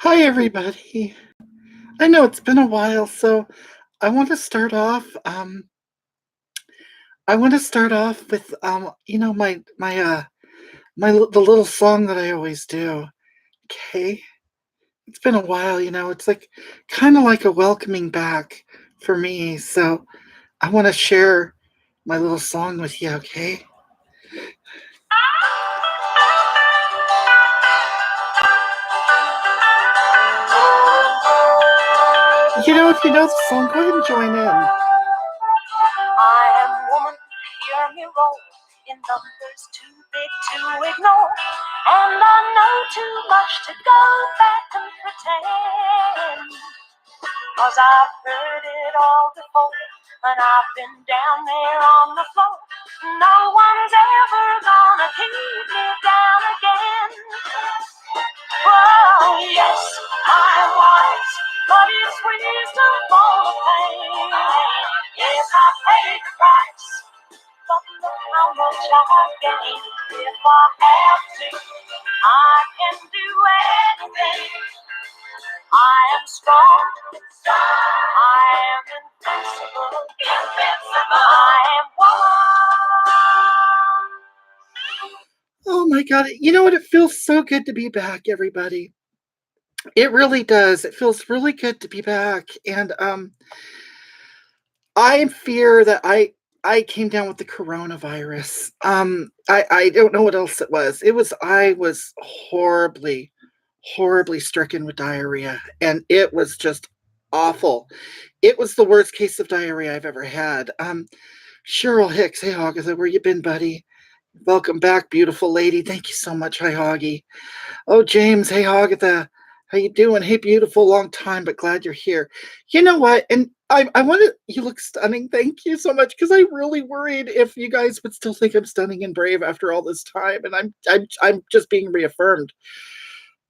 Hi, everybody. I know it's been a while, so I want to start off. I want to start off with, the little song that I always do. Okay, it's been a while. It's like kind of like a welcoming back for me. So I want to share my little song with you. Okay. If you know the song, go ahead and join in. I am woman, hear me roll in numbers too big to ignore. And I know too much to go back and pretend. Cause I've heard it all before, and I've been down there on the floor. No one's ever gonna keep me down again. Oh, yes, I'm wise, but it's wisdom for the pain. Yes, I paid the price, but look how much I've gained. If I have to, I can do anything. I am strong, I am invincible, I am woman. Oh my God! You know what? It feels so good to be back, everybody. It really does. It feels really good to be back, and I fear that I came down with the coronavirus. I don't know what else it was. I was horribly stricken with diarrhea, and it was just awful. It was the worst case of diarrhea I've ever had. Cheryl Hicks, hey Hogatha, where you been, buddy? Welcome back, beautiful lady. Thank you so much. Hi, Hoggy. Oh, James, hey Hogatha. How you doing? Hey, beautiful, long time, but glad you're here. You know what? And I want to. You look stunning. Thank you so much. Because I really worried if you guys would still think I'm stunning and brave after all this time, and I'm just being reaffirmed.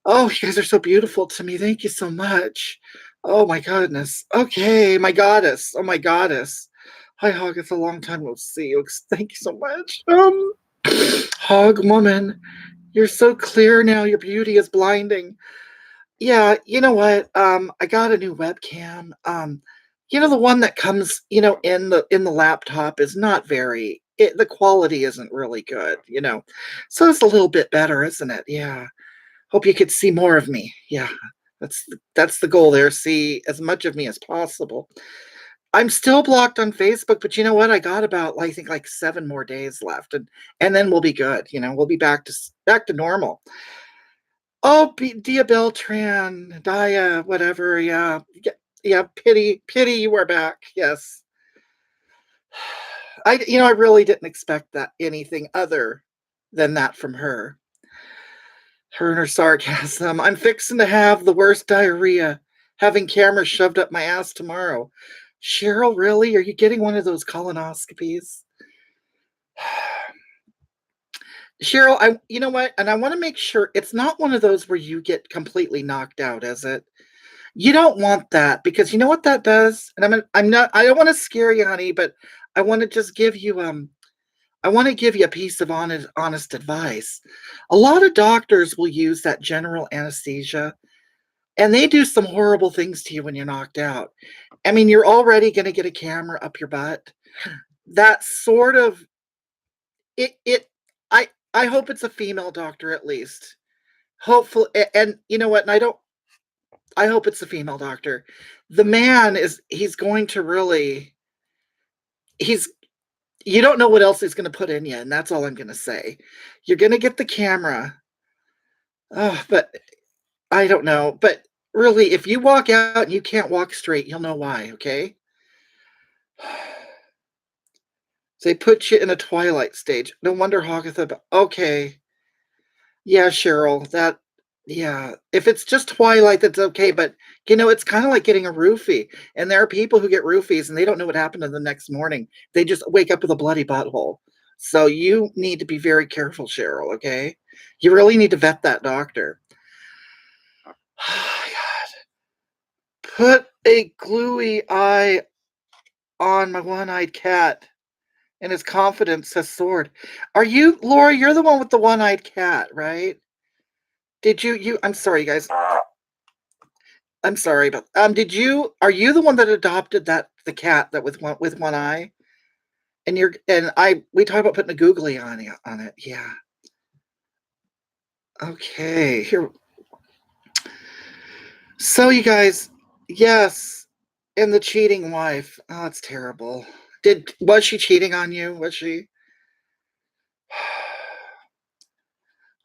Oh, you guys are so beautiful to me. Thank you so much. Oh my goodness. Okay, my goddess. Oh my goddess. Hi, Hog. It's a long time no see. Thank you so much. Hog woman, you're so clear now. Your beauty is blinding. Yeah, you know what? I got a new webcam. The one that comes, in the laptop is not the quality isn't really good. So it's a little bit better, isn't it? Yeah. Hope you could see more of me. Yeah. That's the goal there. See as much of me as possible. I'm still blocked on Facebook, but you know what? I got about I think like 7 more days left, and then we'll be good. We'll be back to normal. Oh, Dia Beltran, Dia, whatever. Yeah, yeah. Pity, you are back. Yes, I really didn't expect that anything other than that from her. Her and her sarcasm. I'm fixing to have the worst diarrhea, having cameras shoved up my ass tomorrow. Cheryl, really? Are you getting one of those colonoscopies? Cheryl, you know what? And I want to make sure it's not one of those where you get completely knocked out, is it? You don't want that because you know what that does? And I don't want to scare you, honey, but I want to just give you I want to give you a piece of honest advice. A lot of doctors will use that general anesthesia and they do some horrible things to you when you're knocked out. I mean, you're already going to get a camera up your butt. That sort of it I hope it's a female doctor at least. Hopefully, and you know what? And I hope it's a female doctor. The man he's going to really he's you don't know what else he's going to put in you, and that's all I'm going to say. You're going to get the camera. Oh, but I don't know. But really, if you walk out and you can't walk straight, you'll know why, okay? They put you in a twilight stage. No wonder Hogatha. Okay. Yeah, Cheryl, yeah. If it's just twilight, that's okay. But, it's kind of like getting a roofie. And there are people who get roofies and they don't know what happened to the next morning. They just wake up with a bloody butthole. So you need to be very careful, Cheryl, okay? You really need to vet that doctor. Oh, God. Put a gluey eye on my one-eyed cat, and his confidence has soared. Are you, Laura? You're the one with the one-eyed cat, right? Did I'm sorry, guys. I'm sorry, but are you the one that adopted the cat that with one eye? And we talked about putting a googly on it. Yeah. Okay. Here. So you guys, yes, and the cheating wife. Oh, it's terrible. Was she cheating on you? Was she?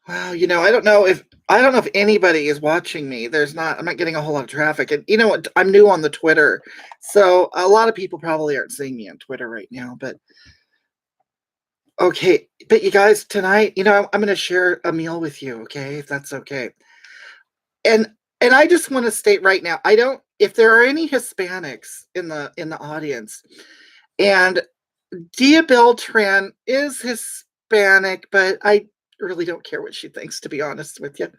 Well, I don't know if anybody is watching me. I'm not getting a whole lot of traffic. And you know what? I'm new on the Twitter. So a lot of people probably aren't seeing me on Twitter right now, but okay. But you guys, tonight, I'm going to share a meal with you, okay? If that's okay. And and I just want to state right now, I don't if there are any Hispanics in the audience, and Dia Beltran is Hispanic, but I really don't care what she thinks, to be honest with you.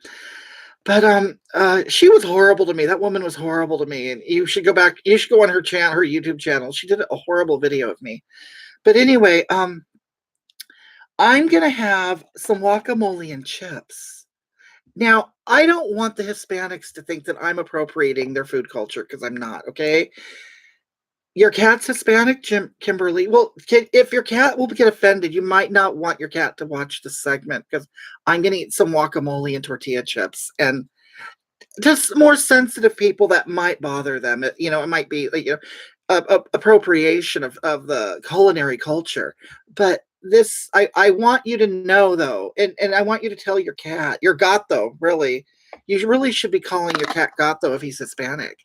But she was horrible to me. That woman was horrible to me, and you should go on her channel, her YouTube channel. She did a horrible video of me. But anyway, I'm gonna have some guacamole and chips. Now, I don't want the Hispanics to think that I'm appropriating their food culture because I'm not, okay? Your cat's Hispanic, Kimberly. Well, if your cat will get offended, you might not want your cat to watch this segment because I'm going to eat some guacamole and tortilla chips. And just more sensitive people that might bother them. It might be appropriation of the culinary culture. But I want you to know though, and I want you to tell your cat, your gato, really, you really should be calling your cat gato if he's Hispanic.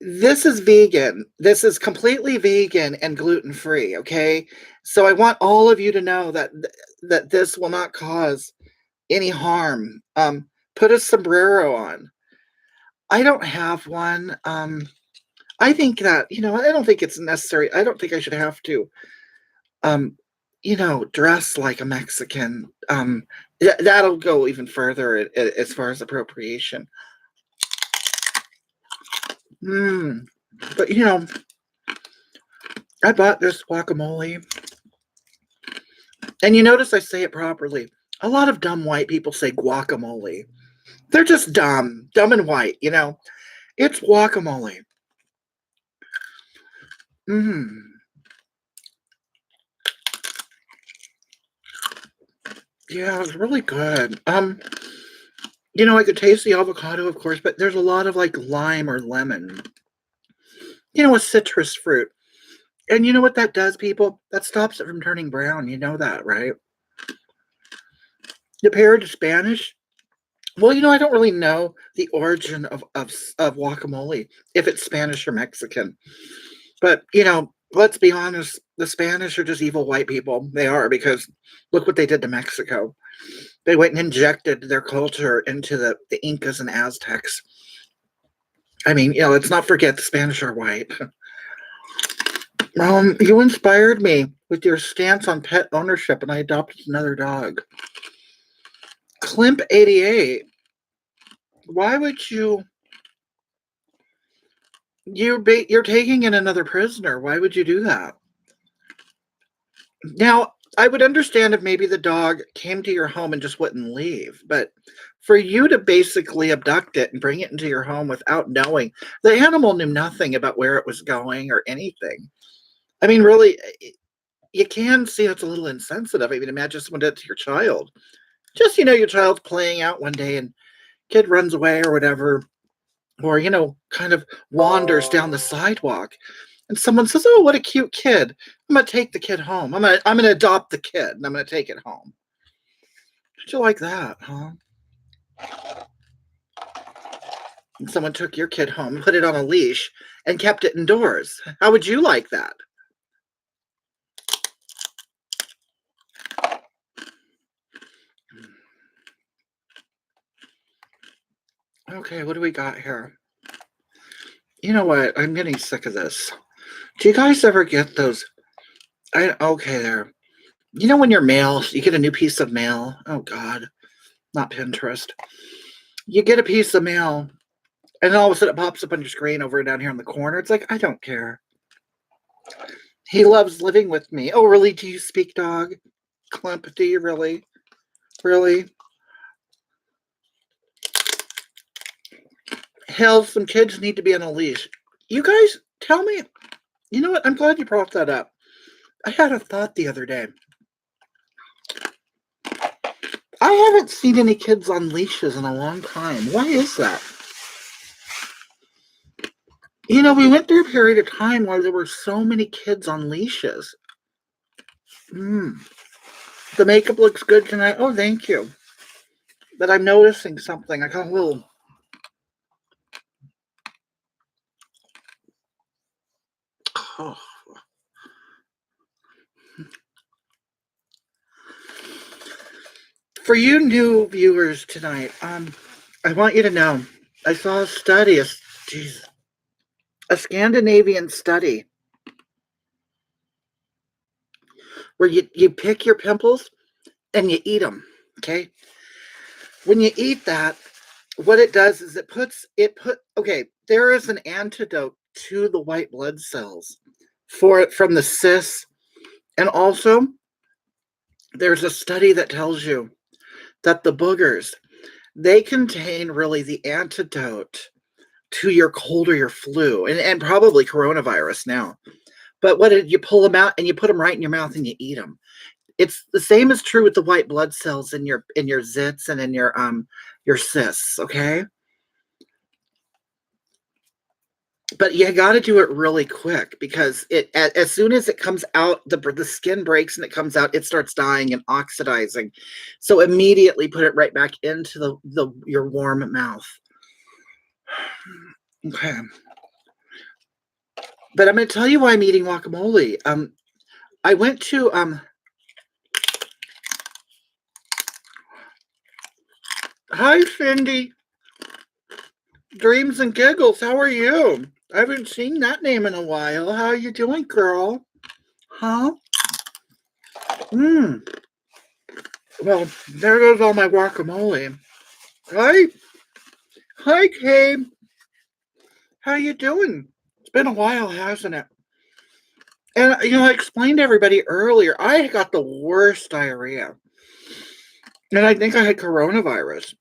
This is vegan. This is completely vegan and gluten free. Okay, so I want all of you to know that this will not cause any harm. Put a sombrero on. I don't have one. I think that, I don't think it's necessary. I don't think I should have to, um, dress like a Mexican. That'll go even further as far as appropriation. Mm. But, I bought this guacamole. And you notice I say it properly. A lot of dumb white people say guacamole. They're just dumb and white, It's guacamole. Mm. Yeah, it was really good. I could taste the avocado, of course, but there's a lot of like lime or lemon. A citrus fruit. And you know what that does, people? That stops it from turning brown. You know that, right? Compared to Spanish. Well, I don't really know the origin of guacamole, if it's Spanish or Mexican. But, let's be honest, the Spanish are just evil white people. They are, because look what they did to Mexico. They went and injected their culture into the Incas and Aztecs. I mean, let's not forget the Spanish are white. You inspired me with your stance on pet ownership, and I adopted another dog. Climp88. Why would you're taking in another prisoner? Why would you do that? Now, I would understand if maybe the dog came to your home and just wouldn't leave, but for you to basically abduct it and bring it into your home without knowing, the animal knew nothing about where it was going or anything. I mean, really, you can see it's a little insensitive. I mean, imagine someone did it to your child. Just, your child's playing out one day and kid runs away or whatever, or, kind of wanders down the sidewalk. And someone says, "Oh, what a cute kid. I'm going to take the kid home. I'm going to adopt the kid and I'm going to take it home." How'd you like that, huh? And someone took your kid home, put it on a leash, and kept it indoors. How would you like that? Okay, what do we got here? You know what? I'm getting sick of this. Do you guys ever get those? Okay, there. When your mail, you get a new piece of mail. Oh God, not Pinterest. You get a piece of mail, and then all of a sudden it pops up on your screen over down here in the corner. It's like, I don't care. He loves living with me. Oh, really? Do you speak dog? Clump, do you really? Really? Hell, some kids need to be on a leash. You guys, tell me. You know what? I'm glad you brought that up. I had a thought the other day. I haven't seen any kids on leashes in a long time. Why is that? You know, we went through a period of time where there were so many kids on leashes. Mm. The makeup looks good tonight. Oh, thank you. But I'm noticing something. I got a little. Oh. For you new viewers tonight, I want you to know I saw a study, a Scandinavian study where you pick your pimples and you eat them. Okay, when you eat that, what it does is okay. There is an antidote to the white blood cells for it from the cysts, and also there's a study that tells you that the boogers they contain really the antidote to your cold or your flu and probably coronavirus now. But what did you pull them out and you put them right in your mouth and you eat them? It's the same is true with the white blood cells in your zits and in your cysts, okay? But you got to do it really quick because as soon as it comes out, the skin breaks and it comes out, it starts dying and oxidizing. So immediately put it right back into the your warm mouth. Okay. But I'm going to tell you why I'm eating guacamole. I went to Hi Cindy, Dreams and Giggles. How are you? I haven't seen that name in a while. How are you doing, girl? Huh? Mmm. Well, there goes all my guacamole. Hi. Hi, Kay. How you doing? It's been a while, hasn't it? And I explained to everybody earlier, I got the worst diarrhea. And I think I had coronavirus.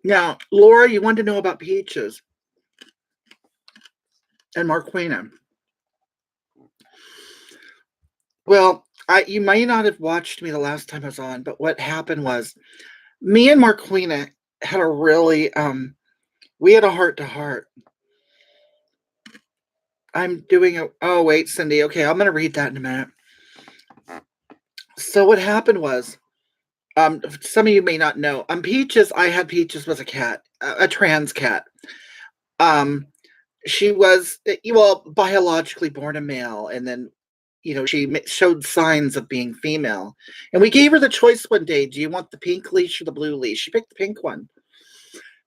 Now, Laura, you wanted to know about peaches and Marquina. Well, you might not have watched me the last time I was on, but what happened was me and Marquina had a really we had a heart to heart. I'm doing a oh wait, Cindy. Okay, I'm gonna read that in a minute. So what happened was some of you may not know. Peaches, I had Peaches was a cat, a trans cat. Um she was well biologically born a male and then she showed signs of being female and we gave her the choice one day, do you want the pink leash or the blue leash? She picked the pink one.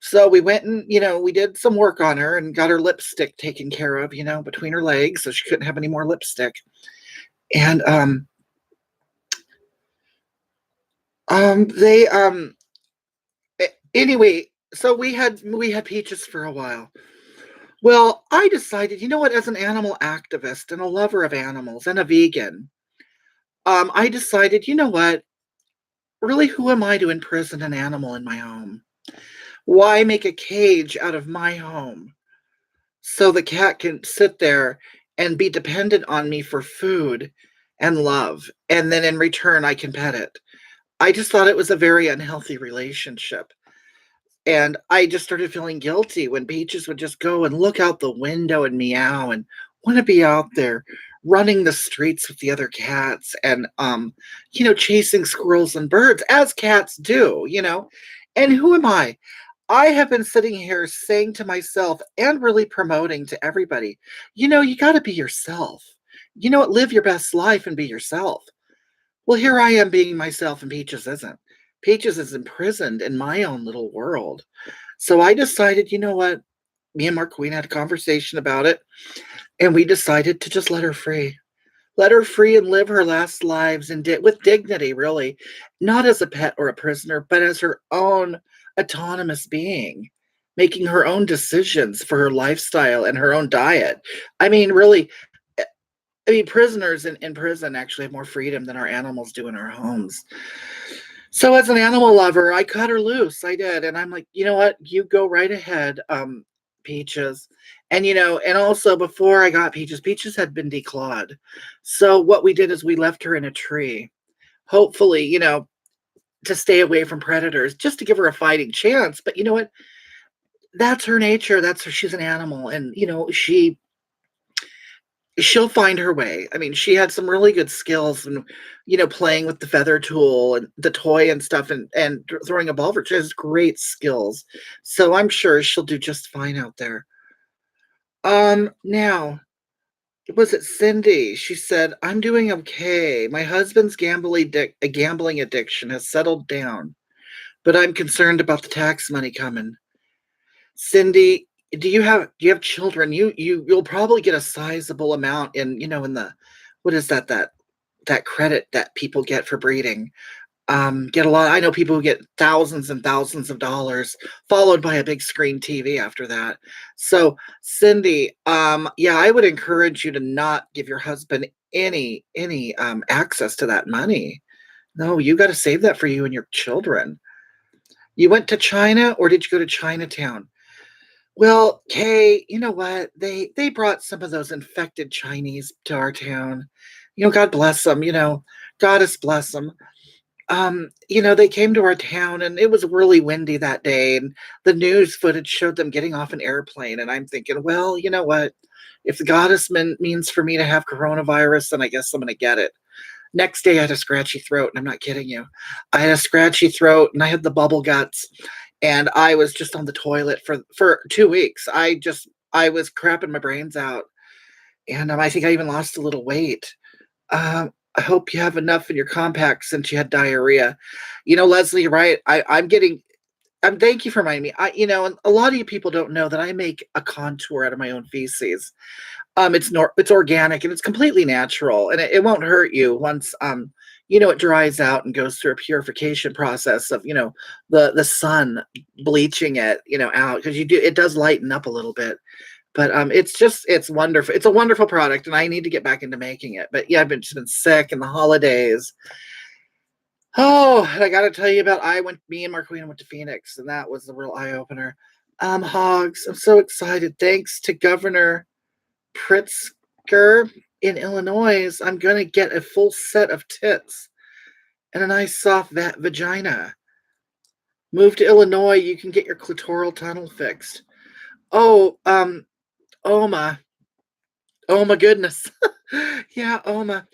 So we went and we did some work on her and got her lipstick taken care of, between her legs so she couldn't have any more lipstick. And they anyway, so we had Peaches for a while. Well, I decided, you know what, as an animal activist and a lover of animals and a vegan, I decided, you know what, really, who am I to imprison an animal in my home? Why make a cage out of my home so the cat can sit there and be dependent on me for food and love, and then in return, I can pet it? I just thought it was a very unhealthy relationship. And I just started feeling guilty when Peaches would just go and look out the window and meow and want to be out there running the streets with the other cats and chasing squirrels and birds as cats do. And who am I? I have been sitting here saying to myself and really promoting to everybody, you got to be yourself. You know what? Live your best life and be yourself. Well, here I am being myself, and Peaches isn't. Peaches is imprisoned in my own little world. So I decided, you know what? Me and Mark Queen had a conversation about it, and we decided to just let her free. Let her free and live her last lives with dignity, really. Not as a pet or a prisoner, but as her own autonomous being, making her own decisions for her lifestyle and her own diet. I mean, really, prisoners in prison actually have more freedom than our animals do in our homes. So as an animal lover, I cut her loose. I did. And I'm like, you know what? You go right ahead. Peaches. And, and also before I got Peaches, Peaches had been declawed. So what we did is we left her in a tree, hopefully, to stay away from predators, just to give her a fighting chance. But you know what? That's her nature. She's an animal. And, she'll find her way. I mean, she had some really good skills and, playing with the feather tool and the toy and stuff and throwing a ball for. She has great skills. So I'm sure she'll do just fine out there. Now, was it Cindy? She said, "I'm doing okay. My husband's gambling addiction has settled down, but I'm concerned about the tax money coming." Cindy, do you have children? You'll probably get a sizable amount in the what is that credit that people get for breeding. Get a lot. I know people who get thousands and thousands of dollars, followed by a big screen TV after that. So, Cindy, yeah, I would encourage you to not give your husband any access to that money. No, you got to save that for you and your children. You went to China, or did you go to Chinatown? Well, Kay, you know what? They brought some of those infected Chinese to our town. God bless them. Goddess bless them. They came to our town and it was really windy that day, and the news footage showed them getting off an airplane. And I'm thinking, well, you know what? If the means for me to have coronavirus, then I guess I'm going to get it. Next day, I had a scratchy throat, and I'm not kidding you. I had a scratchy throat, and I had the bubble guts, and I was just on the toilet for 2 weeks. I was crapping my brains out, and I think I even lost a little weight. I hope you have enough in your compact since you had diarrhea. Leslie, right? I'm getting. Thank you for reminding me. And a lot of you people don't know that I make a contour out of my own feces. It's organic and it's completely natural, and it won't hurt you once it dries out and goes through a purification process of the sun bleaching it out, because it does lighten up a little bit. But it's wonderful. It's a wonderful product, and I need to get back into making it. But yeah, I've just been sick in the holidays. Oh, and I got to tell you about me and Marquina went to Phoenix, and that was the real eye opener. Hogs, I'm so excited. Thanks to Governor Pritzker in Illinois, I'm gonna get a full set of tits and a nice soft vagina. Move to Illinois, you can get your clitoral tunnel fixed. Oh, Oma. Oh my goodness. Yeah, Oma.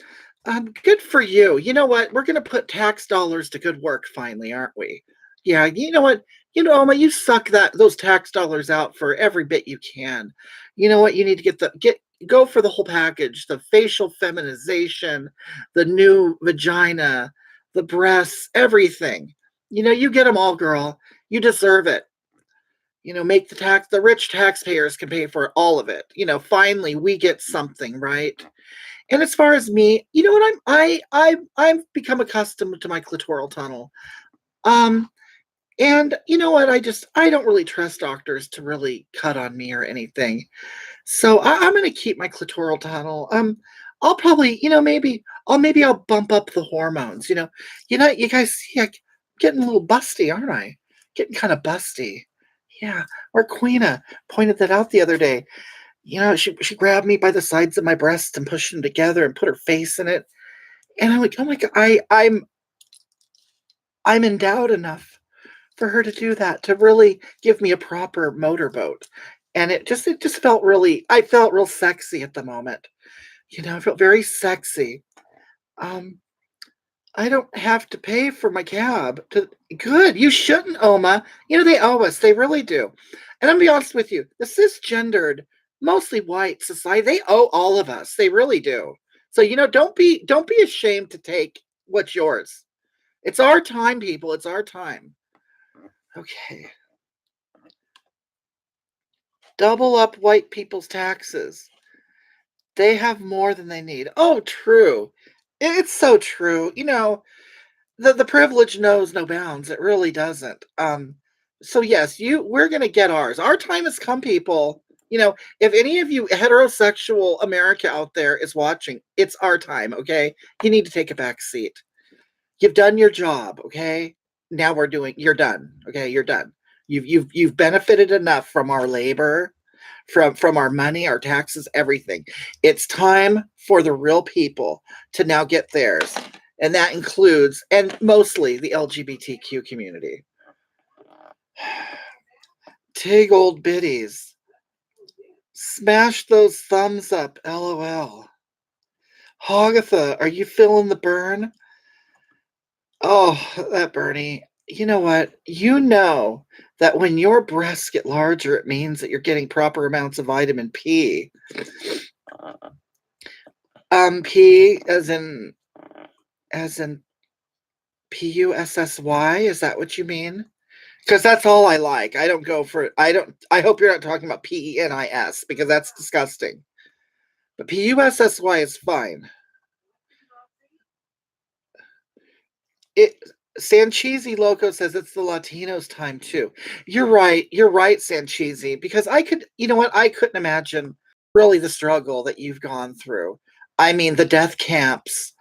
Good for you. You know what? We're gonna put tax dollars to good work finally, aren't we? Yeah, you know what? Oma, you suck those tax dollars out for every bit you can. You know what? You need to go for the whole package: the facial feminization, the new vagina, the breasts, everything. You get them all, girl. You deserve it. Make the rich taxpayers can pay for all of it. Finally we get something, right? And as far as me, you know what? I've become accustomed to my clitoral tunnel. Um, and you know what? I don't really trust doctors to really cut on me or anything. So I'm going to keep my clitoral tunnel. I'll probably, maybe I'll bump up the hormones. You guys see, I'm getting a little busty, aren't I? Getting kind of busty. Yeah. Or Queena pointed that out the other day. She grabbed me by the sides of my breasts and pushed them together and put her face in it. And I'm like, oh my God, I'm endowed enough for her to do that, to really give me a proper motorboat. And it just I felt real sexy at the moment. I felt very sexy. Um, I don't have to pay for my cab. Good. You shouldn't, Oma. They owe us. They really do. And I'm gonna be honest with you, the cisgendered, mostly white society, they owe all of us. They really do. So don't be ashamed to take what's yours. It's our time, people. It's our time. Okay. Double up white people's taxes. They have more than they need. Oh, true. It's so true. The privilege knows no bounds. It really doesn't. So yes, we're gonna get ours. Our time has come, people. If any of you heterosexual America out there is watching, it's our time, okay? You need to take a back seat. You've done your job, okay? Now you're done. Okay, you're done. You've benefited enough from our labor. from our money, our taxes, everything. It's time for the real people to now get theirs. And that includes, and mostly, the LGBTQ community. Tig old biddies. Smash those thumbs up, LOL. Hogatha, are you feeling the burn? Oh, that Bernie. You know what? You know that when your breasts get larger, it means that you're getting proper amounts of vitamin P. P as in PUSSY. Is that what you mean? Because that's all I like. I don't go for. I don't. I hope you're not talking about PENIS because that's disgusting. But PUSSY is fine. It Sancheesy Loco says it's the Latinos' time too. You're right. You're right, Sancheesy. Because I could, you know what? I couldn't imagine really the struggle that you've gone through. I mean, the death camps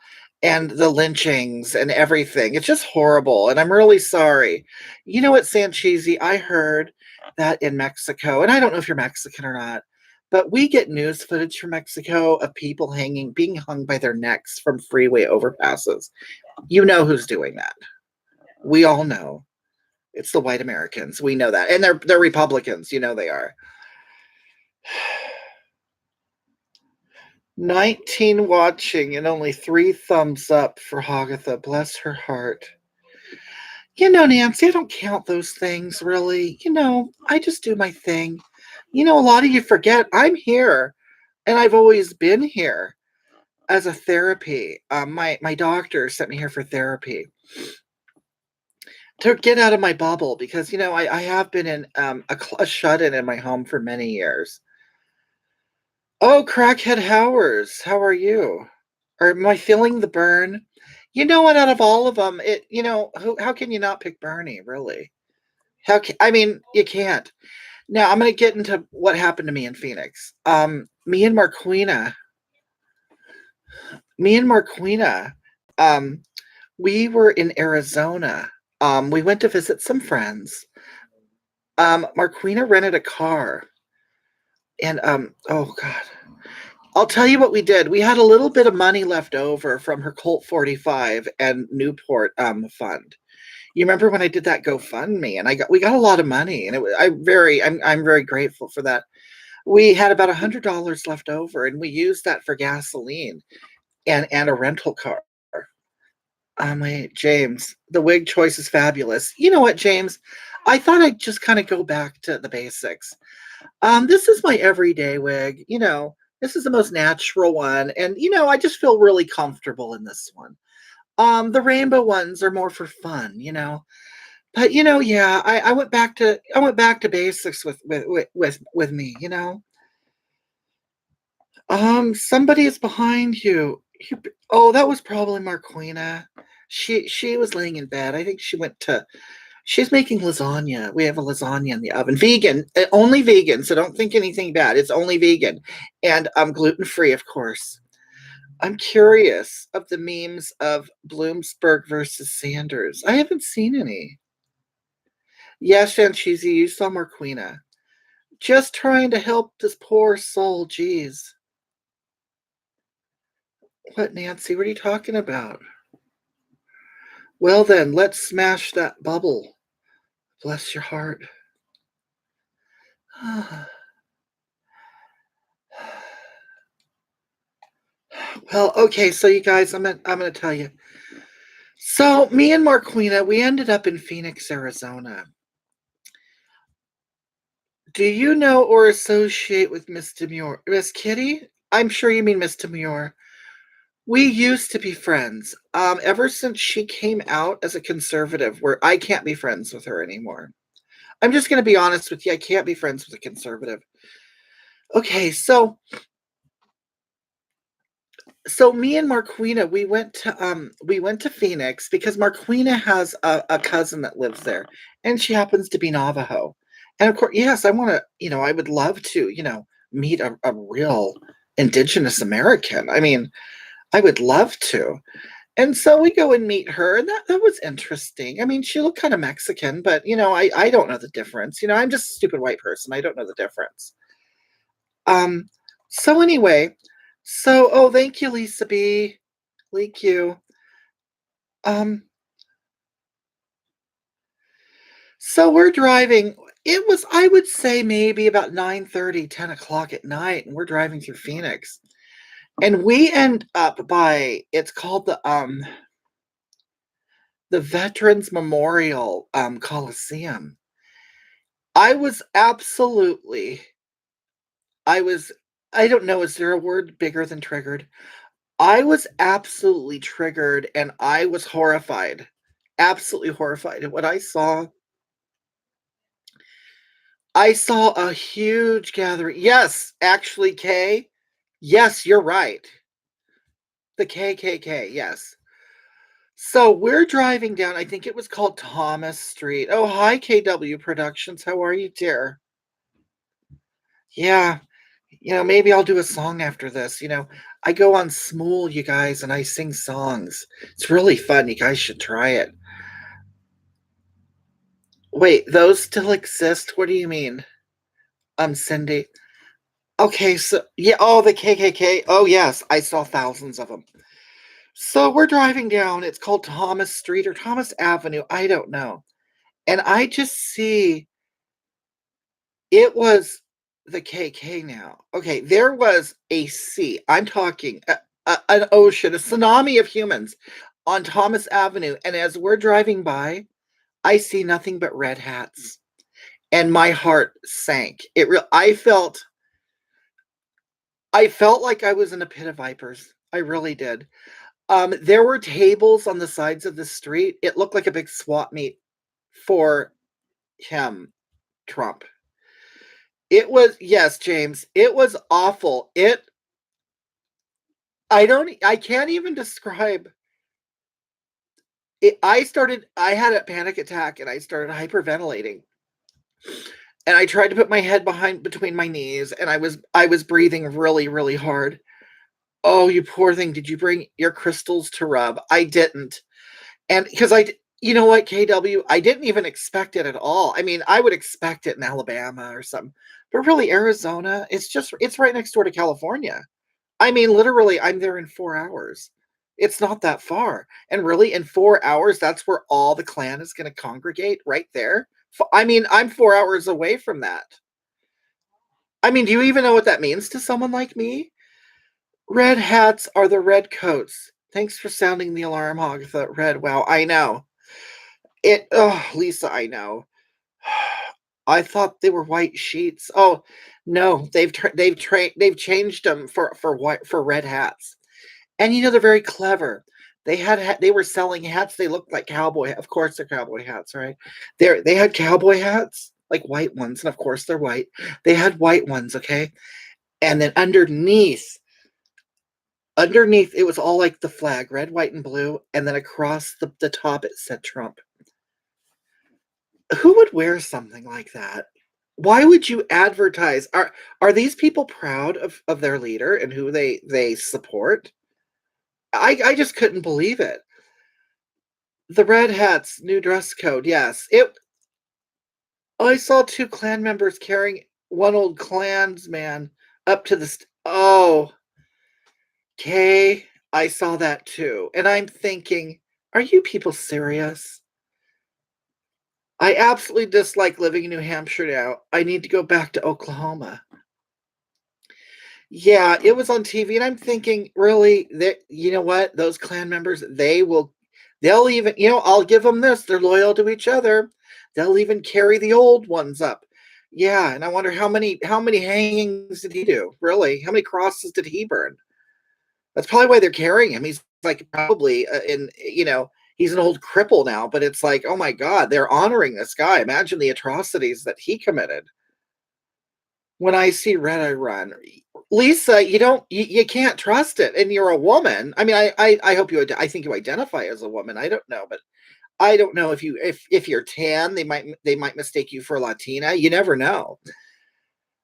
and the lynchings and everything. It's just horrible, and I'm really sorry. You know what, Sancheesy? I heard that in Mexico, and I don't know if you're Mexican or not, but we get news footage from Mexico of people being hung by their necks from freeway overpasses. You know who's doing that. We all know. It's the white Americans. We know that. And they're Republicans. You know they are. 19 watching and only 3 thumbs up for Hogatha. Bless her heart. You know, Nancy, I don't count those things really. You know, I just do my thing. You know, a lot of you forget I'm here and I've always been here as a therapy. My doctor sent me here for therapy to get out of my bubble because, you know, I have been in a shut-in my home for many years. Oh, Crackhead Howers, how are you? Or am I feeling the burn? You know what? Out of all of them, how can you not pick Bernie? Really? I mean, you can't. Now I'm going to get into what happened to me in Phoenix. Me and Marquina, um, we were in Arizona. We went to visit some friends. Marquina rented a car, and oh god, I'll tell you what we did. We had a little bit of money left over from her Colt 45 and Newport fund. You remember when I did that GoFundMe, and we got a lot of money, and I'm very grateful for that. We had about $100 left over, and we used that for gasoline and a rental car. Wait, James, the wig choice is fabulous. You know what, James? I thought I'd just kind of go back to the basics. This is my everyday wig. You know, this is the most natural one, and you know, I just feel really comfortable in this one. The rainbow ones are more for fun, you know. But you know, yeah, I went back to basics with me, you know. Somebody is behind you. Oh, that was probably Marquina. She was laying in bed. I think she's making lasagna. We have a lasagna in the oven. Vegan, only vegan, so don't think anything bad. It's only vegan. And gluten free, of course. I'm curious of the memes of Bloomsburg versus Sanders. I haven't seen any. Yes, Fancheesy, you saw Marquina. Just trying to help this poor soul, geez. What, Nancy? What are you talking about? Well, then, let's smash that bubble. Bless your heart. Well, okay, so you guys, I'm gonna tell you. So me and Marquina, we ended up in Phoenix, Arizona. Do you know or associate with Miss Demure? Miss Kitty? I'm sure you mean Miss Demure. We used to be friends. Ever since she came out as a conservative, where I can't be friends with her anymore. I'm just gonna be honest with you. I can't be friends with a conservative. Okay, so me and Marquina, we went to Phoenix because Marquina has a cousin that lives there, and she happens to be Navajo. And of course, yes, I want to, you know, I would love to, you know, meet a real indigenous American. I mean, I would love to. And so we go and meet her, and that was interesting. I mean, she looked kind of Mexican, but you know, I don't know the difference. You know, I'm just a stupid white person. I don't know the difference. Um, so anyway, oh, thank you, Lisa B. Thank you. Um, so we're driving. It was, I would say, maybe about 9:30, 10 o'clock at night, and we're driving through Phoenix. And we end up by, it's called the Veterans Memorial Coliseum. I was absolutely, I was, I don't know, is there a word bigger than triggered? I was absolutely triggered and I was horrified. Absolutely horrified at what I saw. I saw a huge gathering. Yes, actually, Kay. Yes, you're right. The KKK, yes. So we're driving down, I think it was called Thomas Street. Oh, hi, KW Productions. How are you, dear? Yeah, maybe I'll do a song after this. I go on Smool, you guys, and I sing songs. It's really fun. You guys should try it. Wait, those still exist? What do you mean? Cindy. Okay, so yeah, oh, the KKK. Oh, yes, I saw thousands of them. So we're driving down. It's called Thomas Street or Thomas Avenue. I don't know. And I just see it was the KK now. Okay, there was a sea. I'm talking an ocean, a tsunami of humans on Thomas Avenue. And as we're driving by, I see nothing but red hats. And my heart sank. I felt like I was in a pit of vipers. I really did. There were tables on the sides of the street. It looked like a big swap meet for him, Trump. It was, yes, James. It was awful. I can't even describe it. I had a panic attack and I started hyperventilating. And I tried to put my head between my knees and I was breathing really, really hard. Oh, you poor thing. Did you bring your crystals to rub? I didn't. And because you know what, KW, I didn't even expect it at all. I mean, I would expect it in Alabama or something, but really, Arizona, it's right next door to California. I mean, literally, I'm there in 4 hours. It's not that far. And really, in 4 hours, that's where all the clan is going to congregate right there. I mean, I'm 4 hours away from that. I mean, do you even know what that means to someone like me? Red hats are the red coats. Thanks for sounding the alarm, Hogatha. Red, wow, I know. Oh, Lisa, I know. I thought they were white sheets. Oh, no, they've changed them for white for red hats. And they're very clever. They were selling hats. They looked like cowboy. Of course, they're cowboy hats, right? They had cowboy hats, like white ones, and of course they're white. They had white ones, okay, and then underneath it was all like the flag, red, white, and blue, and then across the top it said Trump. Who would wear something like that? Why would you advertise? Are these people proud of their leader and who they support? I just couldn't believe it. The red hats, new dress code. Yes, it. I saw two clan members carrying one old clansman up to the. Oh, okay. I saw that too, and I'm thinking, are you people serious? I absolutely dislike living in New Hampshire now. I need to go back to Oklahoma. Yeah, it was on TV, and I'm thinking, really, that you know what? Those clan members, they'll even, I'll give them this. They're loyal to each other. They'll even carry the old ones up. Yeah, and I wonder how many hangings did he do? Really, how many crosses did he burn? That's probably why they're carrying him. He's like probably he's an old cripple now, but it's like, oh my God, they're honoring this guy. Imagine the atrocities that he committed. When I see red, I run. Lisa, you can't trust it, and you're a woman. I mean, I hope I think you identify as a woman. I don't know, but I don't know if you're tan, they might mistake you for Latina. You never know.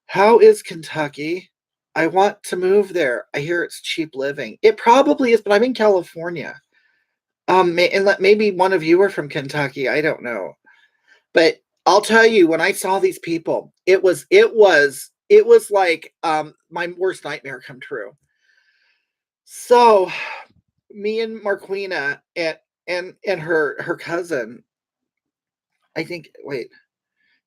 How is Kentucky? I want to move there. I hear it's cheap living. It probably is, but I'm in California. And maybe one of you are from Kentucky. I don't know. But I'll tell you, when I saw these people, it was It was like my worst nightmare come true. So me and Marquina and her cousin, I think wait,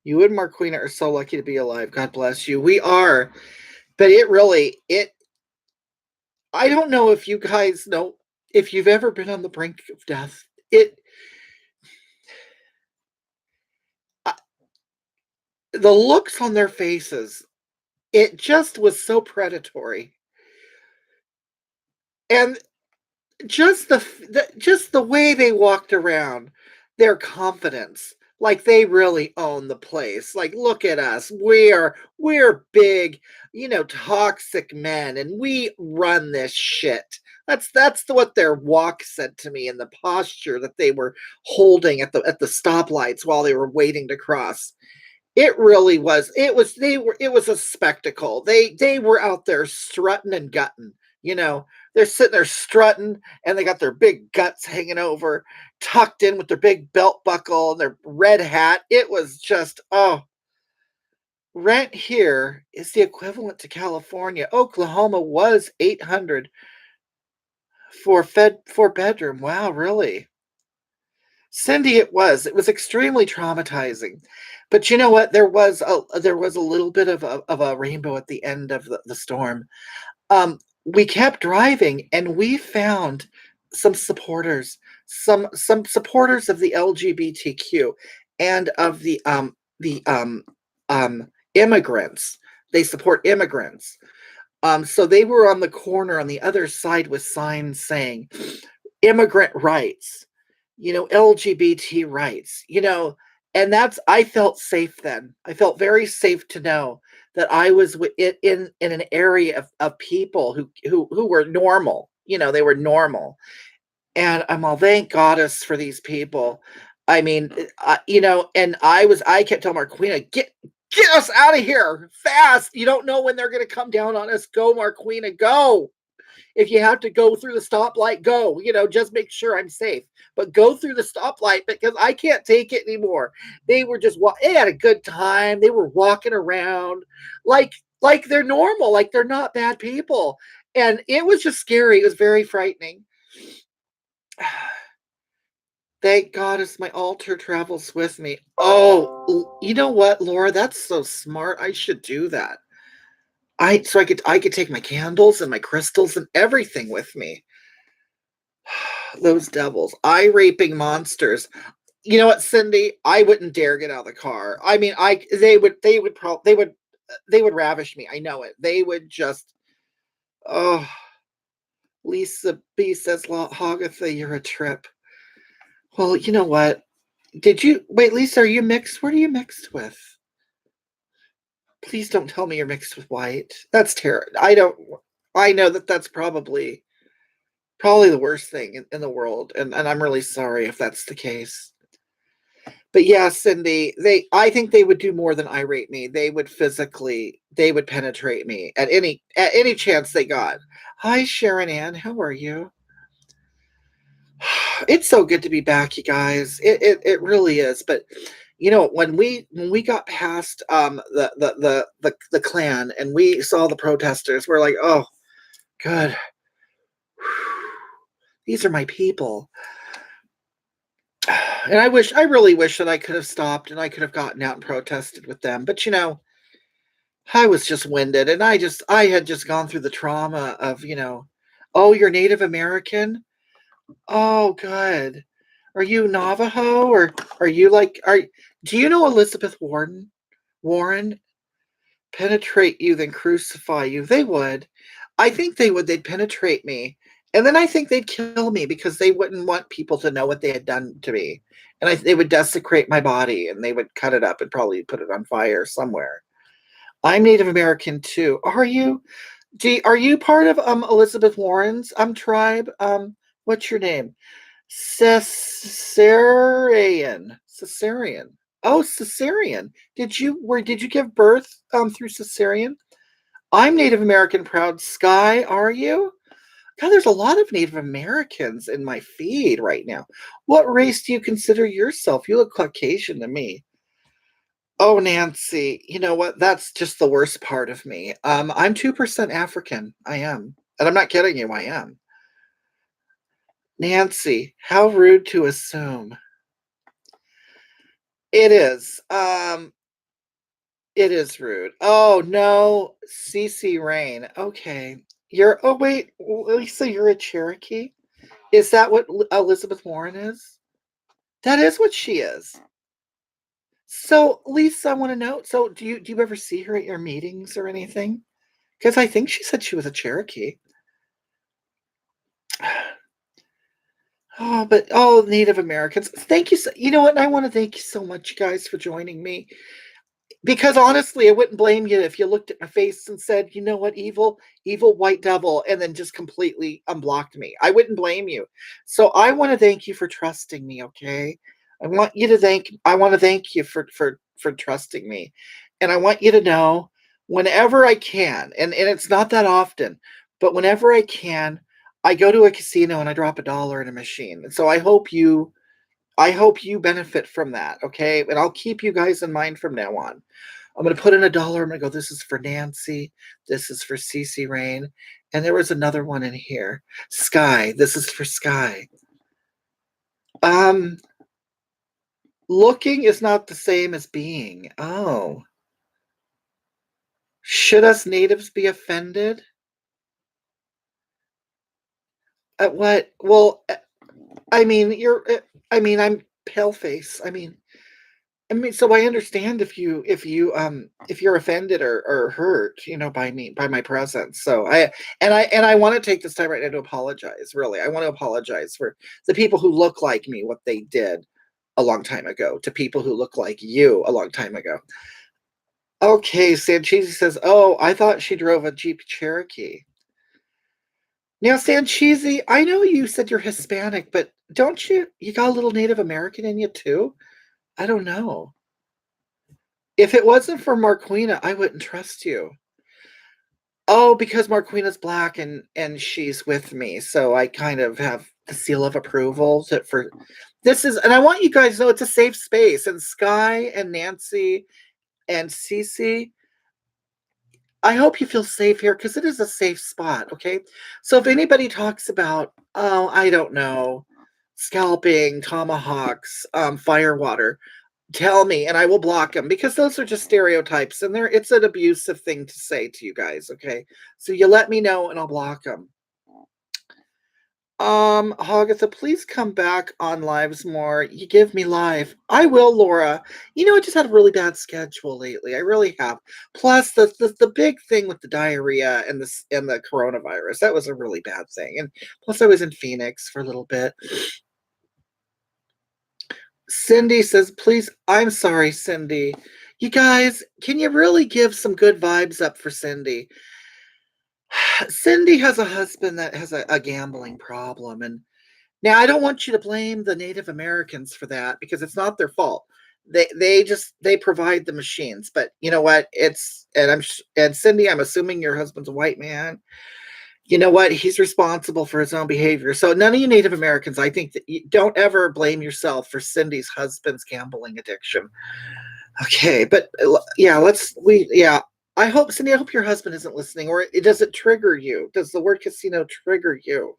you and Marquina are so lucky to be alive. God bless you. We are. But it really it I don't know if you guys know if you've ever been on the brink of death. It uh, the looks on their faces, it just was so predatory. And just the way they walked around, their confidence, like they really own the place. Like, look at us. We're big, toxic men, and we run this shit. What their walk said to me, and the posture that they were holding at the stoplights while they were waiting to cross. It really was. It was a spectacle. They were out there strutting and gutting, you know. They're sitting there strutting and they got their big guts hanging over, tucked in with their big belt buckle and their red hat. It was just rent here is the equivalent to California. Oklahoma was 800 for four bedroom. Wow, really? Cindy, it was. It was extremely traumatizing. But you know what? There was a little bit of a rainbow at the end of the storm. We kept driving and we found some supporters, some supporters of the LGBTQ and of the immigrants. They support immigrants. So they were on the corner on the other side with signs saying immigrant rights, LGBT rights, and I felt safe then. I felt very safe to know that I was in an area of people who were normal. They were normal, and I'm all thank goddess for these people. I mean, and I kept telling Marquina, get us out of here fast. You don't know when they're going to come down on us. Go, Marquina, go. If you have to go through the stoplight, go. Just make sure I'm safe. But go through the stoplight because I can't take it anymore. They were just they had a good time. They were walking around like they're normal, like they're not bad people. And it was just scary. It was very frightening. Thank goddess my altar travels with me. Oh, you know what, Laura? That's so smart. I should do that. I could take my candles and my crystals and everything with me. Those devils, eye raping monsters. You know what, Cindy? I wouldn't dare get out of the car. I mean, they would ravish me. I know it. They would just. Oh, Lisa B says, Hogatha, you're a trip. Well, you know what? Did you wait, Lisa? Are you mixed? What are you mixed with? Please don't tell me you're mixed with white. That's terrible. I don't. I know that's probably the worst thing in the world, and I'm really sorry if that's the case. But yeah, Cindy, I think they would do more than irate me. They would penetrate me at any chance they got. Hi, Sharon Ann, how are you? It's so good to be back, you guys. It really is. But when we got past the Klan and we saw the protesters, we're like, oh, good. These are my people. And I really wish that I could have stopped and I could have gotten out and protested with them. But I was just winded and I had just gone through the trauma of, oh, you're Native American? Oh, good. Are you Navajo or are you do you know Elizabeth Warren? Warren, penetrate you, then crucify you. They would. I think they would. They'd penetrate me. And then I think they'd kill me because they wouldn't want people to know what they had done to me. And they would desecrate my body and they would cut it up and probably put it on fire somewhere. I'm Native American too. Are you? Are you part of Elizabeth Warren's tribe? What's your name? Caesarean. Caesarean. Oh, Caesarean. Did you give birth through Caesarean? I'm Native American proud. Sky, are you? God, there's a lot of Native Americans in my feed right now. What race do you consider yourself? You look Caucasian to me. Oh, Nancy, you know what? That's just the worst part of me. I'm 2% African. I am. And I'm not kidding you, I am. Nancy, how rude to assume. It is. It is rude. Oh no, CC Rain. Okay. Oh wait, Lisa, you're a Cherokee? Is that what Elizabeth Warren is? That is what she is. So, Lisa, I want to know. So, do you ever see her at your meetings or anything? Because I think she said she was a Cherokee. Oh, but Native Americans. Thank you. You know what? And I want to thank you so much, you guys, for joining me. Because honestly, I wouldn't blame you if you looked at my face and said, "You know what, evil white devil," and then just completely unblocked me. I wouldn't blame you. So I want to thank you for trusting me, okay? I want to thank you for trusting me. And I want you to know whenever I can, and it's not that often, but whenever I can, I go to a casino and I drop $1 in a machine. And so I hope you benefit from that, okay? And I'll keep you guys in mind from now on. I'm gonna put in $1. I'm gonna go, this is for Nancy, this is for CC Rain, and there was another one in here. Sky, this is for Sky. Um, looking is not the same as being. Oh. Should us natives be offended? At what? Well, I mean, I'm paleface. I mean, so I understand if you're offended or hurt, by me, by my presence. So I want to take this time right now to apologize. Really, I want to apologize for the people who look like me, what they did a long time ago, to people who look like you a long time ago. Okay, Sancheezi says, "Oh, I thought she drove a Jeep Cherokee." Now, Sancheezi, I know you said you're Hispanic, but don't you got a little Native American in you too? I don't know. If it wasn't for Marquina, I wouldn't trust you. Oh, because Marquina's black and she's with me, so I kind of have the seal of approval for this is, and I want you guys to know it's a safe space. And Sky and Nancy and Cece, I hope you feel safe here because it is a safe spot. Okay, so if anybody talks about, oh, I don't know, scalping, tomahawks, firewater, tell me and I will block them because those are just stereotypes and it's an abusive thing to say to you guys, okay? So you let me know and I'll block them. Hogatha, please come back on lives more. You give me life. I will, Laura. I just had a really bad schedule lately. I really have. Plus the big thing with the diarrhea and the coronavirus. That was a really bad thing. And plus I was in Phoenix for a little bit. Cindy says, please, I'm sorry, Cindy. You guys, can you really give some good vibes up for Cindy? Cindy has a husband that has a gambling problem. And now I don't want you to blame the Native Americans for that because it's not their fault. They provide the machines. But you know what? And Cindy, I'm assuming your husband's a white man. You know what? He's responsible for his own behavior. So none of you Native Americans, I think that you don't ever blame yourself for Cindy's husband's gambling addiction. Okay, but yeah, I hope, Cindy, I hope your husband isn't listening, or does it trigger you? Does the word casino trigger you?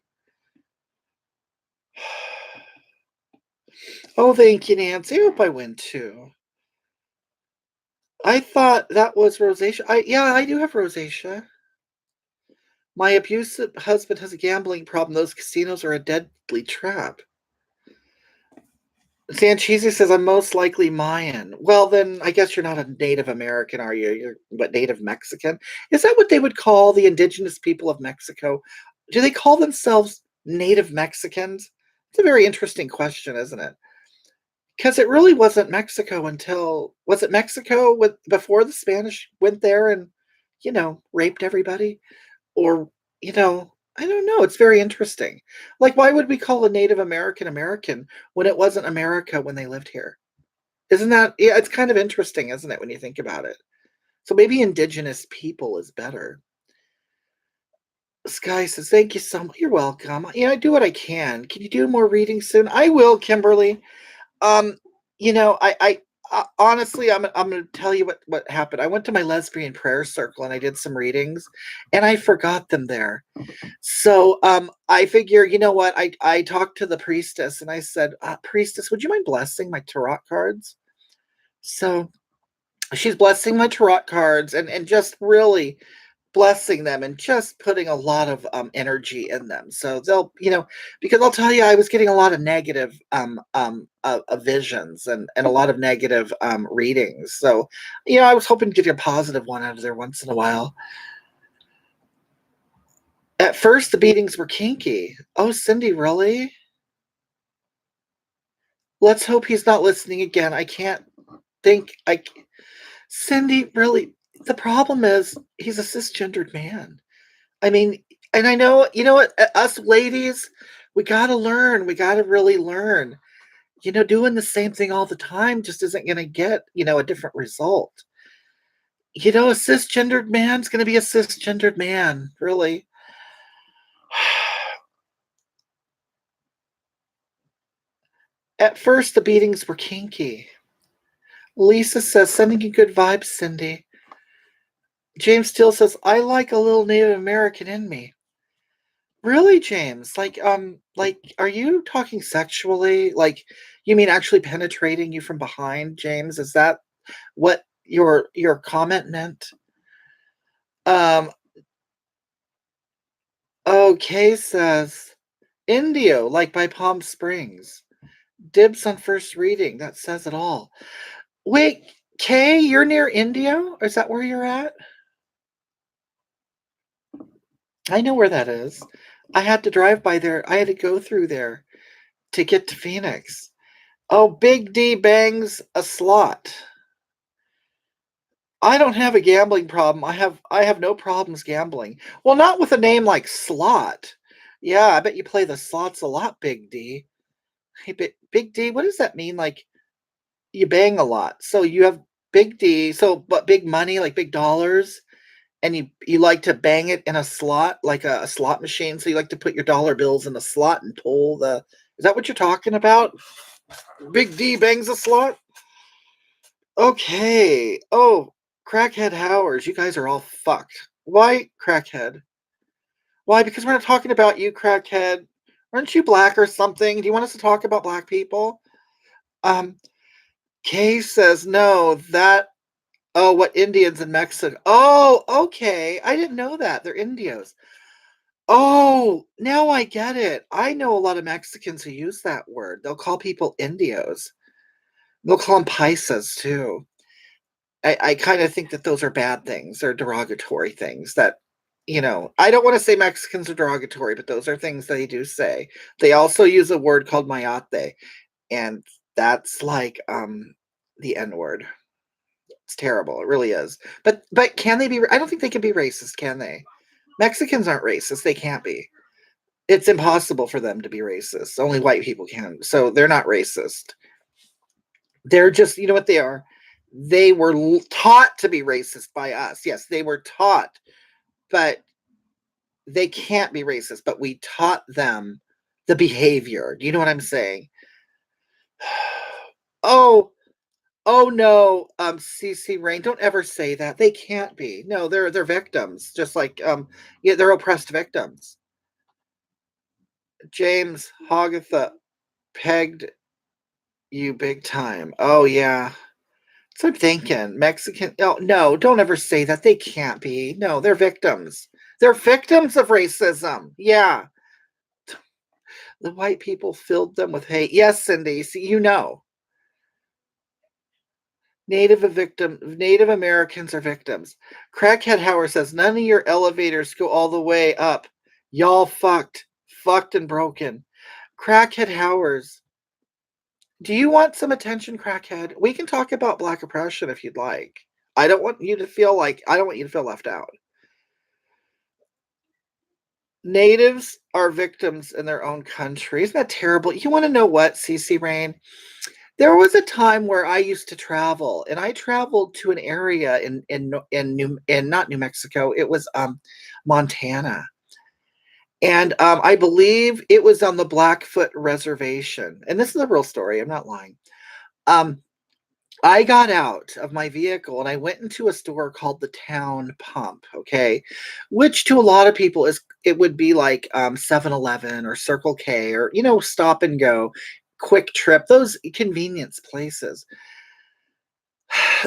Oh, thank you, Nancy. I hope I win too. I thought that was rosacea. Yeah, I do have rosacea. My abusive husband has a gambling problem. Those casinos are a deadly trap. Sancheezi says, I'm most likely Mayan. Well, then I guess you're not a Native American, are you? You're what, Native Mexican? Is that what they would call the indigenous people of Mexico? Do they call themselves Native Mexicans? It's a very interesting question, isn't it? Because it really wasn't Mexico was it Mexico before the Spanish went there and, raped everybody? Or, I don't know. It's very interesting. Like, why would we call a Native American American when it wasn't America when they lived here? Isn't that, yeah, it's kind of interesting, isn't it, when you think about it? So maybe indigenous people is better. Sky says, thank you so much. You're welcome. I do what I can. Can you do more reading soon? I will, Kimberly. Um, honestly, I'm gonna tell you what happened. I went to my lesbian prayer circle and I did some readings, and I forgot them there. So, I figure, you know what? I talked to the priestess and I said, "Priestess, would you mind blessing my tarot cards?" So she's blessing my tarot cards and just really blessing them and just putting a lot of energy in them. So they'll, because I'll tell you, I was getting a lot of negative visions and a lot of negative readings. So, I was hoping to get a positive one out of there once in a while. At first, the beatings were kinky. Oh, Cindy, really? Let's hope he's not listening again. I can't think. Cindy, really? The problem is he's a cisgendered man. I mean, and I know, you know what, us ladies, we gotta learn. We gotta really learn. Doing the same thing all the time just isn't gonna get, a different result. A cisgendered man's gonna be a cisgendered man, really. At first, the beatings were kinky. Lisa says, sending you good vibes, Cindy. James Steele says, I like a little Native American in me. Really, James? Are you talking sexually? Like, you mean actually penetrating you from behind, James? Is that what your comment meant? Um, okay, says Indio, like by Palm Springs. Dibs on first reading. That says it all. Wait, Kay, you're near Indio? Is that where you're at? I know where that is. I had to drive by there. I had to go through there to get to Phoenix. Oh, Big D bangs a slot. I don't have a gambling problem. I have no problems gambling. Well, not with a name like Slot. Yeah, I bet you play the slots a lot, Big D. Hey, Big D, what does that mean? Like you bang a lot. So you have Big D, but big money, like big dollars, and you like to bang it in a slot, like a slot machine. So you like to put your dollar bills in a slot and pull the. Is that what you're talking about? Big D bangs a slot. Okay. Oh, crackhead Howers, you guys are all fucked. Why crackhead? Why? Because we're not talking about you, crackhead. Aren't you black or something? Do you want us to talk about black people? Um, Kay says no. That what Indians in Mexico? Oh, okay. I didn't know that they're Indios. Oh, now I get it. I know a lot of Mexicans who use that word. They'll call people Indios. They'll call them paisas too. I kind of think that those are bad things. They're derogatory things that, I don't want to say Mexicans are derogatory, but those are things they do say. They also use a word called mayate, and that's like the N word. It's terrible. It really is. But can they be? I don't think they can be racist, can they? Mexicans aren't racist. They can't be. It's impossible for them to be racist. Only white people can. So they're not racist. They're just, you know what they are? They were taught to be racist by us. Yes, they were taught, but they can't be racist. But we taught them the behavior. Do you know what I'm saying? Oh, oh no, CC Rain, don't ever say that. They can't be. No, they're victims. Just like yeah, they're oppressed victims. James Hogatha pegged you big time. Oh yeah. So I'm thinking Mexican. Oh no, don't ever say that. They can't be. No, they're victims. They're victims of racism. Yeah, the white people filled them with hate. Yes, Cindy. See, Native Americans are victims. Crackhead Howard says none of your elevators go all the way up. Y'all fucked and broken. Crackhead Howers, do you want some attention, crackhead? We can talk about black oppression if you'd like. I don't want you to feel left out. Natives are victims in their own country. Isn't that terrible? You want to know what, CC Rain? There was a time where I used to travel, and I traveled to an area in not New Mexico. It was Montana, and I believe it was on the Blackfoot Reservation. And this is a real story. I'm not lying. Um, I got out of my vehicle and I went into a store called the Town Pump, okay? Which to a lot of people is it would be like 7-Eleven or Circle K or Stop and Go, Quick Trip, those convenience places.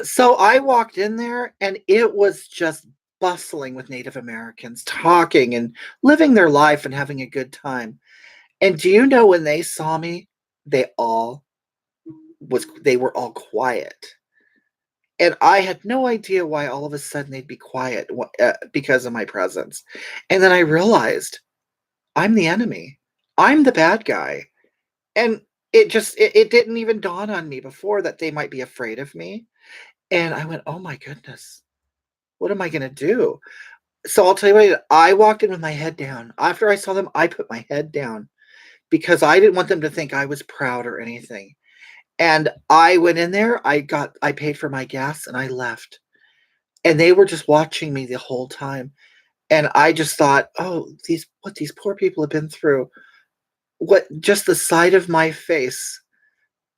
So I walked in there and it was just bustling with Native Americans talking and living their life and having a good time. And do you know when they saw me, they were all quiet. And I had no idea why all of a sudden they'd be quiet because of my presence. And then I realized I'm the enemy. I'm the bad guy. And it didn't even dawn on me before that they might be afraid of me. And I went, "Oh my goodness. What am I going to do?" So I'll tell you what, I walked in with my head down. After I saw them, I put my head down because I didn't want them to think I was proud or anything. And I went in there, I paid for my gas and I left. And they were just watching me the whole time. And I just thought, "Oh, these poor people have been through. What just the sight of my face,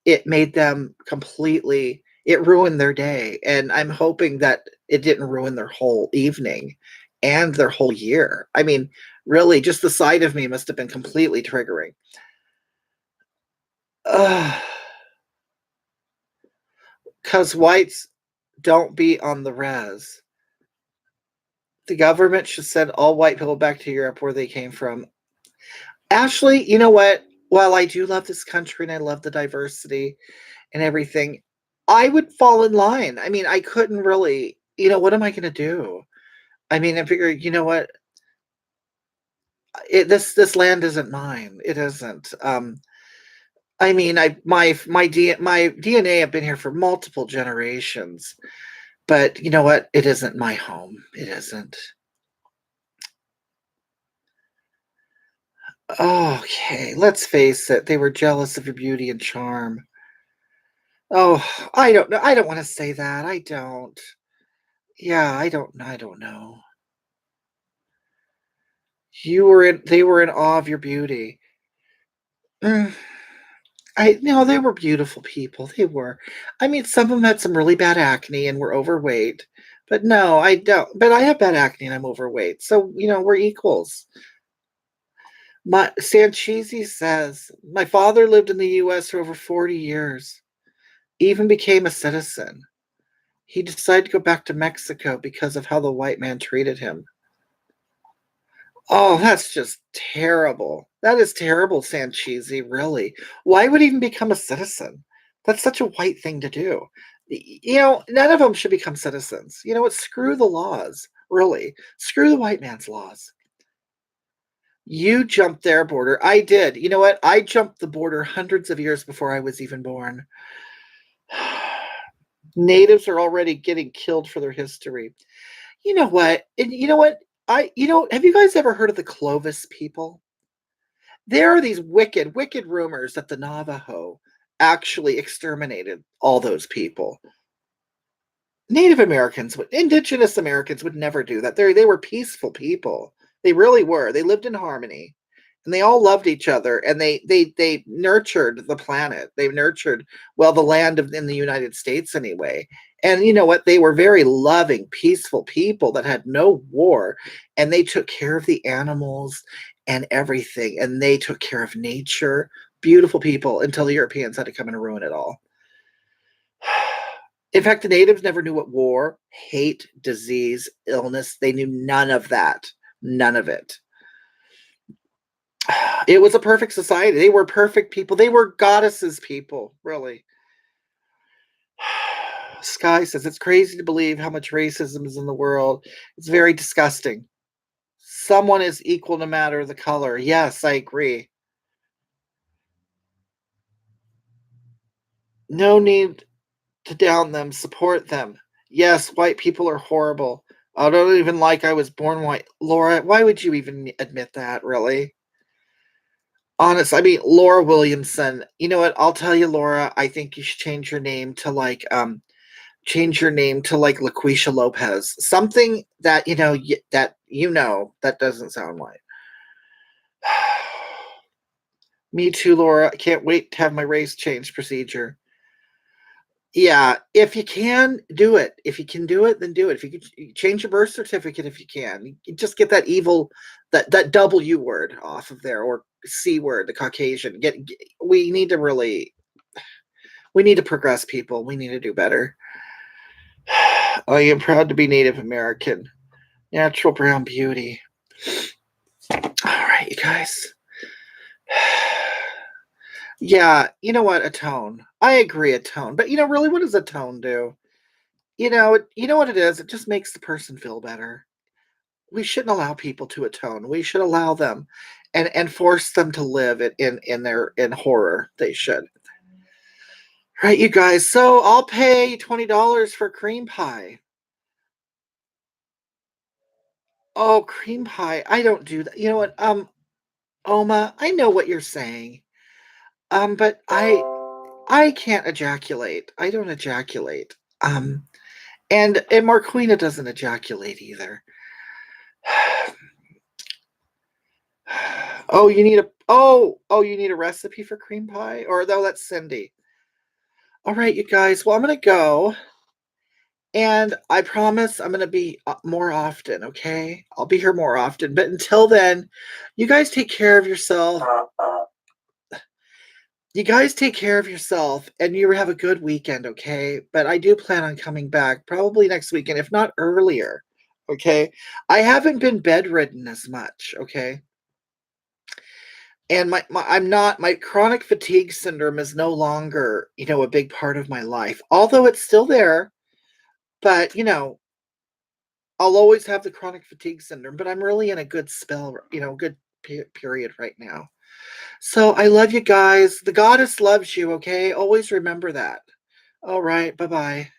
it made them completely it ruined their day." And I'm hoping that it didn't ruin their whole evening and their whole year. I mean, really, just the sight of me must have been completely triggering. Because whites don't be on the res. The government should send all white people back to Europe where they came from. Ashley, you know what? While I do love this country and I love the diversity and everything, I would fall in line. I mean, I couldn't really, what am I going to do? I mean, I figure, you know what? This land isn't mine. It isn't. I mean, my DNA have been here for multiple generations, but you know what? It isn't my home. It isn't. Okay, let's face it. They were jealous of your beauty and charm. Oh, I don't know. I don't want to say that. I don't. Yeah, I don't know. They were in awe of your beauty. Mm, no, they were beautiful people. They were. I mean, some of them had some really bad acne and were overweight. But no, I don't. But I have bad acne and I'm overweight. So, we're equals. My Sancheesi says, my father lived in the US for over 40 years, even became a citizen. He decided to go back to Mexico because of how the white man treated him. Oh, that's just terrible. That is terrible, Sancheesi, really. Why would he even become a citizen? That's such a white thing to do. None of them should become citizens. You know what? Screw the laws, really. Screw the white man's laws. You jumped their border. I did. You know what? I jumped the border hundreds of years before I was even born. Natives are already getting killed for their history. You know what? And you know what? Have you guys ever heard of the Clovis people? There are these wicked, wicked rumors that the Navajo actually exterminated all those people. Indigenous Americans would never do that. They were peaceful people. They really were. They lived in harmony, and they all loved each other. And they nurtured the planet. They nurtured the land in the United States anyway. And you know what? They were very loving, peaceful people that had no war, and they took care of the animals and everything. And they took care of nature. Beautiful people until the Europeans had to come and ruin it all. In fact, the natives never knew what war, hate, disease, illness, they knew none of that. None of it. It was a perfect society. They were perfect people. They were goddesses people, really. Sky says it's crazy to believe how much racism is in the world. It's very disgusting. Someone is equal no matter the color. Yes, I agree. No need to down them, support them. Yes, white people are horrible. I don't even like I was born white. Laura, why would you even admit that, really? Honest, I mean, Laura Williamson. You know what? I'll tell you, Laura, I think you should change your name to like LaQuisha Lopez. Something that, that doesn't sound right. Me too, Laura. I can't wait to have my race change procedure. Yeah, if you can, do it. If you can do it, then do it. If you could change your birth certificate if you can. You just get that evil that W word off of there, or C word, the Caucasian. We need to really we need to progress, people. We need to do better. I am proud to be Native American. Natural brown beauty. All right, you guys. Yeah, you know what? Atone. I agree, atone. But really, what does atone do? You know what it is? It just makes the person feel better. We shouldn't allow people to atone. We should allow them and force them to live in horror. They should. Right, you guys. So I'll pay $20 for cream pie. Oh, cream pie. I don't do that. You know what? Oma, I know what you're saying. But I can't ejaculate. I don't ejaculate. And Marquina doesn't ejaculate either. Oh, you need a recipe for cream pie? Or no, that's Cindy. All right, you guys. Well, I'm gonna go, and I promise I'm gonna be more often. Okay, I'll be here more often. But until then, you guys take care of yourself. You guys take care of yourself, and you have a good weekend. Okay, but I do plan on coming back probably next weekend, if not earlier. Okay, I haven't been bedridden as much. Okay. And my chronic fatigue syndrome is no longer, a big part of my life. Although it's still there, but I'll always have the chronic fatigue syndrome, but I'm really in a good spell, good period right now. So I love you guys. The goddess loves you, okay? Always remember that. All right, bye-bye.